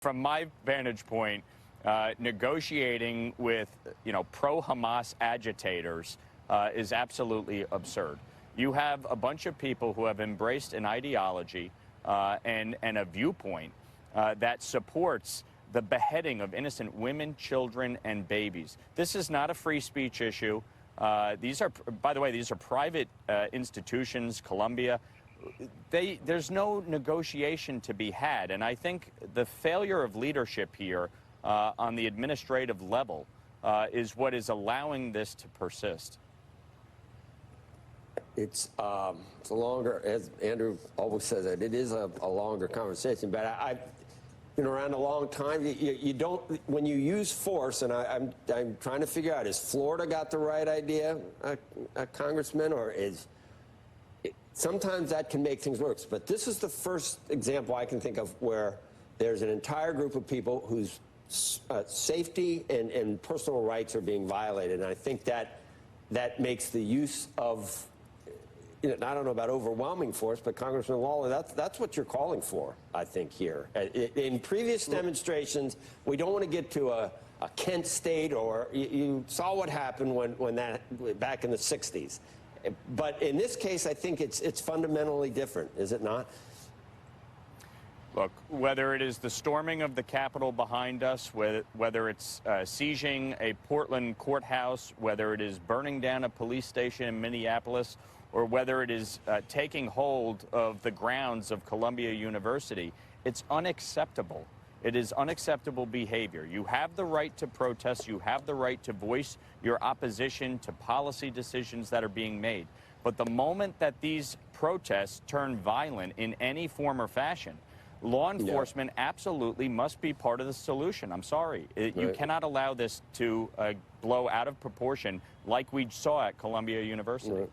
From my vantage point, negotiating with, pro-Hamas agitators is absolutely absurd. You have a bunch of people who have embraced an ideology and a viewpoint that supports the beheading of innocent women, children, and babies. This is not a free speech issue. These are, by the way, these are private institutions, Columbia. There's no negotiation to be had, and I think the failure of leadership here on the administrative level is what is allowing this to persist. It's a longer, as Andrew always says, it is a longer conversation. But I've been around a long time. You don't, when you use force, and I'm trying to figure out, is Florida got the right idea, Congressman, or is sometimes that can make things worse. But this is the first example I can think of where there's an entire group of people whose safety and personal rights are being violated. And I think that makes the use of, I don't know about overwhelming force, but Congressman Lawler, that's what you're calling for, I think, here. In previous demonstrations, we don't want to get to a Kent State, or you saw what happened when that, back in the 60s. But in this case, I think it's fundamentally different, is it not? Look, whether it is the storming of the Capitol behind us, whether it's sieging a Portland courthouse, whether it is burning down a police station in Minneapolis, or whether it is taking hold of the grounds of Columbia University, it's unacceptable. It is unacceptable behavior. You have the right to protest. You have the right to voice your opposition to policy decisions that are being made. But the moment that these protests turn violent in any form or fashion, law enforcement absolutely must be part of the solution. I'm sorry. You cannot allow this to blow out of proportion like we saw at Columbia University.